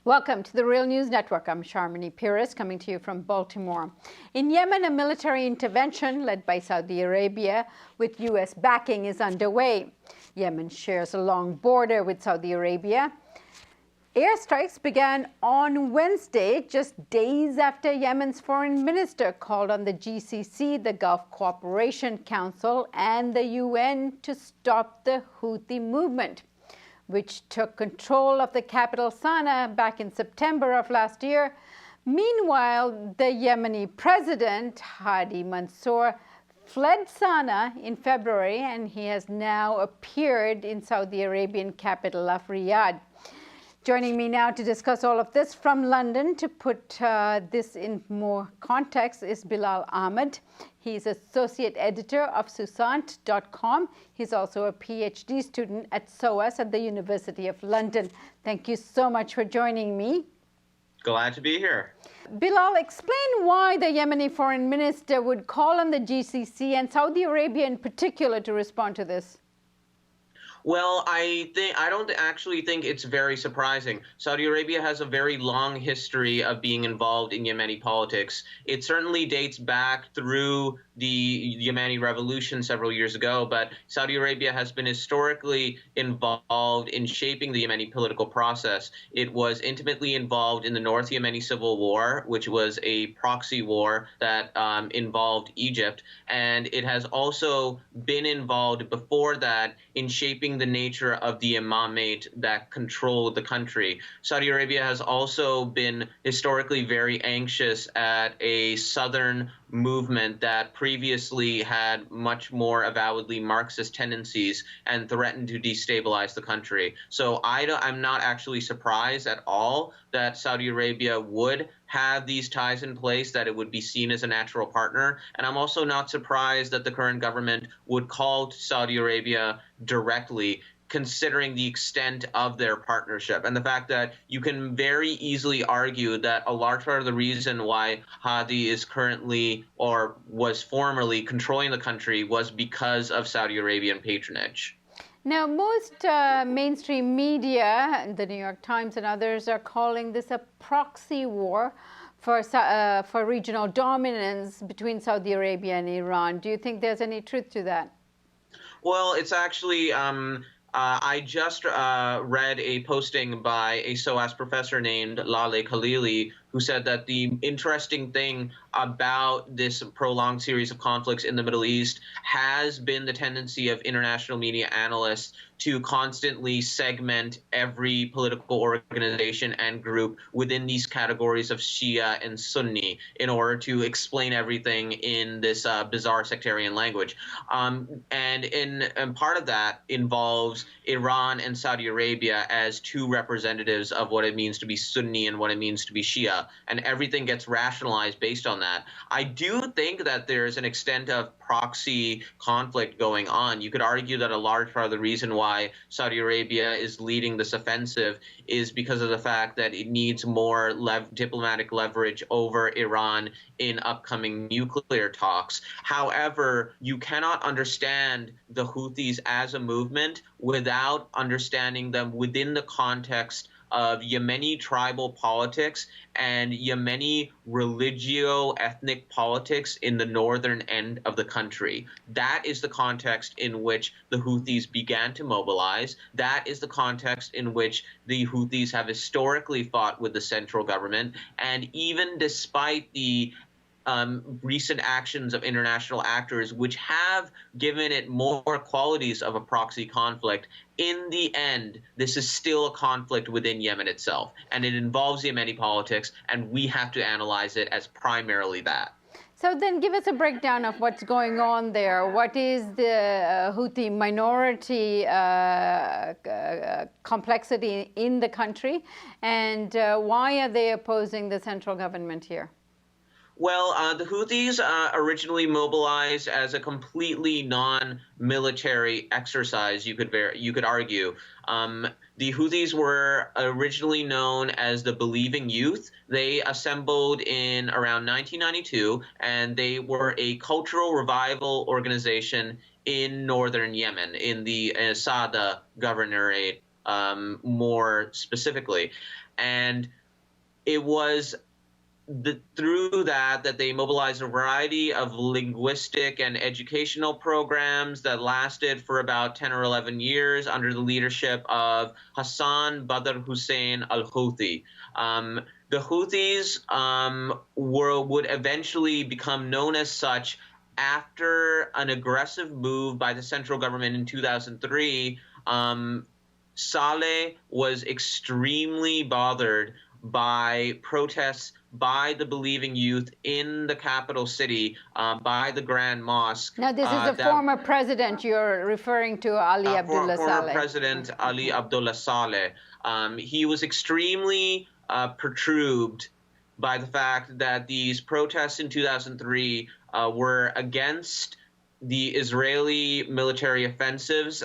Welcome to the Real News Network. I'm Sharmini Pires, coming to you from Baltimore. In Yemen, a military intervention led by Saudi Arabia with U.S. backing is underway. Yemen shares a long border with Saudi Arabia. Airstrikes began on Wednesday, just days after Yemen's foreign minister called on the GCC, the Gulf Cooperation Council, and the UN to stop the Houthi movement, which took control of the capital Sana'a back in September of last year. Meanwhile, the Yemeni president, Hadi Mansour, fled Sana'a in February, and he has now appeared in Saudi Arabian capital of Riyadh. Joining me now to discuss all of this from London to put this in more context is Bilal Ahmed. He's associate editor of Susant.com. He's also a PhD student at SOAS at the University of London. Thank you so much for joining me. Glad to be here. Bilal, explain why the Yemeni foreign minister would call on the GCC and Saudi Arabia in particular to respond to this. Well, I don't actually think it's very surprising. Saudi Arabia has a very long history of being involved in Yemeni politics. It certainly dates back through the Yemeni revolution several years ago, but Saudi Arabia has been historically involved in shaping the Yemeni political process. It was intimately involved in the North Yemeni Civil War, which was a proxy war that involved Egypt, and it has also been involved before that in shaping the nature of the imamate that controlled the country. Saudi Arabia has also been historically very anxious at a southern movement that previously had much more avowedly Marxist tendencies and threatened to destabilize the country. So I'm not actually surprised at all that Saudi Arabia would have these ties in place, that it would be seen as a natural partner. And I'm also not surprised that the current government would call to Saudi Arabia directly, considering the extent of their partnership and the fact that you can very easily argue that a large part of the reason why Hadi is currently or was formerly controlling the country was because of Saudi Arabian patronage. Now, most mainstream media, the New York Times and others, are calling this a proxy war for regional dominance between Saudi Arabia and Iran. Do you think there's any truth to that? Well, it's actually I just read a posting by a SOAS professor named Laleh Khalili, who said that the interesting thing about this prolonged series of conflicts in the Middle East has been the tendency of international media analysts to constantly segment every political organization and group within these categories of Shia and Sunni in order to explain everything in this bizarre sectarian language. And part of that involves Iran and Saudi Arabia as two representatives of what it means to be Sunni and what it means to be Shia, and everything gets rationalized based on that. I do think that there's an extent of proxy conflict going on. You could argue that a large part of the reason why Saudi Arabia is leading this offensive is because of the fact that it needs more diplomatic leverage over Iran in upcoming nuclear talks. However, you cannot understand the Houthis as a movement without understanding them within the context of Yemeni tribal politics and Yemeni religio-ethnic politics in the northern end of the country. That is the context in which the Houthis began to mobilize. That is the context in which the Houthis have historically fought with the central government. And even despite the recent actions of international actors, which have given it more qualities of a proxy conflict, in the end, this is still a conflict within Yemen itself, and it involves Yemeni politics, and we have to analyze it as primarily that. So then give us a breakdown of what's going on there. What is the Houthi minority complexity in the country, and why are they opposing the central government here? Well, the Houthis originally mobilized as a completely non-military exercise, you could argue. The Houthis were originally known as the Believing Youth. They assembled in around 1992, and they were a cultural revival organization in northern Yemen, in the Sada governorate more specifically. And it was through that they mobilized a variety of linguistic and educational programs that lasted for about 10 or 11 years under the leadership of Hassan Badr Hussein al-Houthi. The Houthis would eventually become known as such after an aggressive move by the central government in 2003. Saleh was extremely bothered by protests by the believing youth in the capital city, by the Grand Mosque. Now, this is the former president you're referring to, Ali Abdullah Saleh. Former President Ali Abdullah Saleh. He was extremely perturbed by the fact that these protests in 2003 were against the Israeli military offensives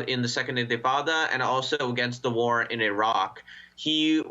in the Second Intifada and also against the war in Iraq. He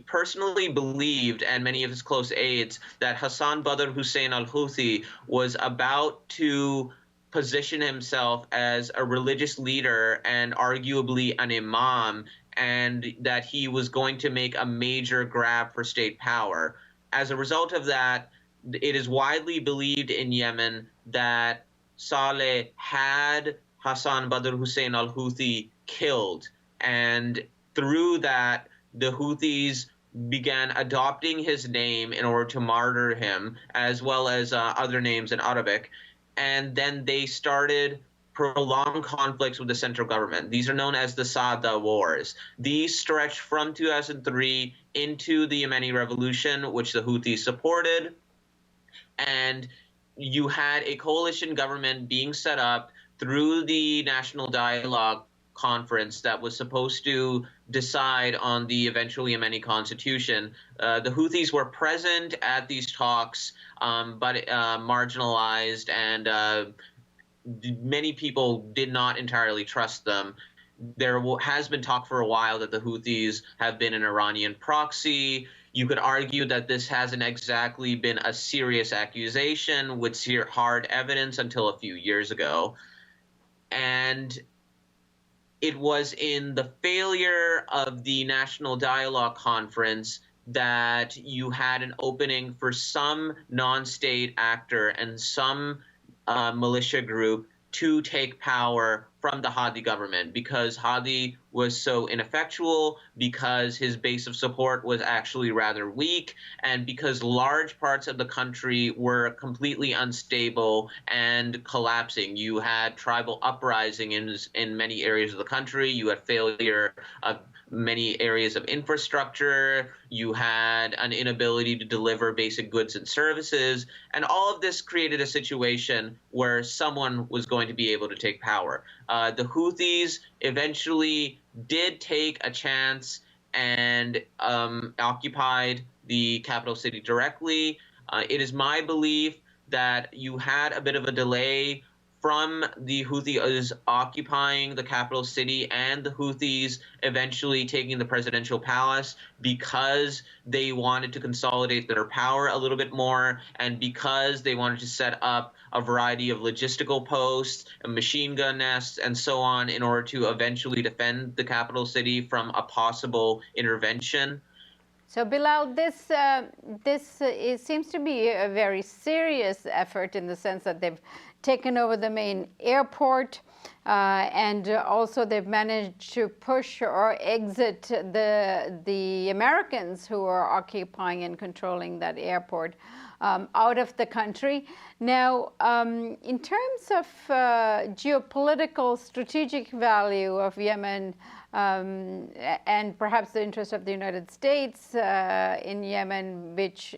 personally believed, and many of his close aides, that Hassan Badr Hussein al-Houthi was about to position himself as a religious leader and arguably an imam, and that he was going to make a major grab for state power. As a result of that, it is widely believed in Yemen that Saleh had Hassan Badr Hussein al-Houthi killed, and through that, the Houthis began adopting his name in order to martyr him, as well as other names in Arabic. And then they started prolonged conflicts with the central government. These are known as the Sada Wars. These stretched from 2003 into the Yemeni Revolution, which the Houthis supported. And you had a coalition government being set up through the National Dialogue Conference that was supposed to decide on the eventual Yemeni constitution. The Houthis were present at these talks, but marginalized, and many people did not entirely trust them. There has been talk for a while that the Houthis have been an Iranian proxy. You could argue that this hasn't exactly been a serious accusation with hard evidence until a few years ago. And it was in the failure of the National Dialogue Conference that you had an opening for some non-state actor and some militia group to take power from the Hadi government, because Hadi was so ineffectual, because his base of support was actually rather weak, and because large parts of the country were completely unstable and collapsing. You had tribal uprising in many areas of the country. You had failure of many areas of infrastructure. You had an inability to deliver basic goods and services. And all of this created a situation where someone was going to be able to take power. The Houthis eventually did take a chance and occupied the capital city directly. It is my belief that you had a bit of a delay from the Houthis occupying the capital city and the Houthis eventually taking the presidential palace, because they wanted to consolidate their power a little bit more, and because they wanted to set up a variety of logistical posts, machine gun nests, and so on in order to eventually defend the capital city from a possible intervention. So, Bilal, this seems to be a very serious effort, in the sense that they've taken over the main airport, and also they've managed to push or exit the Americans who are occupying and controlling that airport out of the country. Now, in terms of geopolitical strategic value of Yemen, and perhaps the interest of the United States in Yemen, which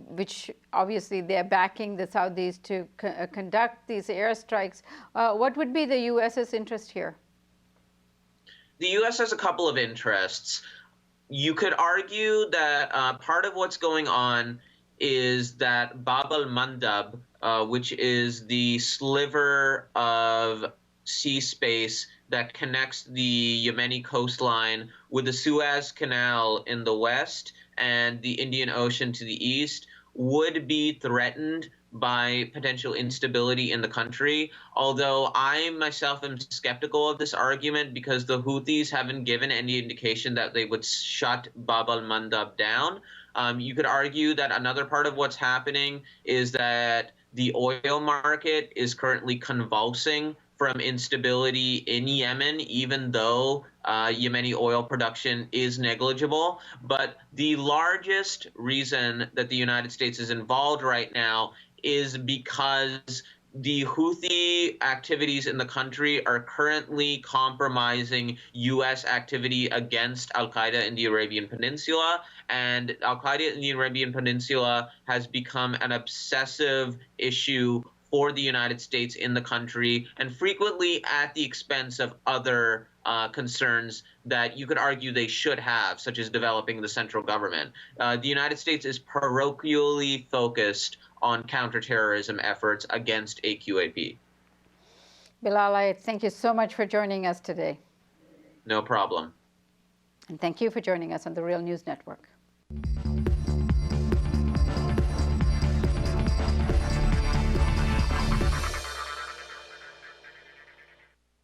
which obviously they're backing the Saudis to conduct these airstrikes. What would be the U.S.'s interest here? The U.S. has a couple of interests. You could argue that part of what's going on is that Bab al-Mandab, which is the sliver of sea space that connects the Yemeni coastline with the Suez Canal in the west and the Indian Ocean to the east, would be threatened by potential instability in the country, although I myself am skeptical of this argument because the Houthis haven't given any indication that they would shut Bab al-Mandab down. You could argue that another part of what's happening is that the oil market is currently convulsing from instability in Yemen, even though Yemeni oil production is negligible. But the largest reason that the United States is involved right now is because the Houthi activities in the country are currently compromising U.S. activity against Al-Qaeda in the Arabian Peninsula. And Al-Qaeda in the Arabian Peninsula has become an obsessive issue for the United States in the country, and frequently at the expense of other concerns that you could argue they should have, such as developing the central government. The United States is parochially focused on counterterrorism efforts against AQAP. Bilal, thank you so much for joining us today. No problem. And thank you for joining us on the Real News Network.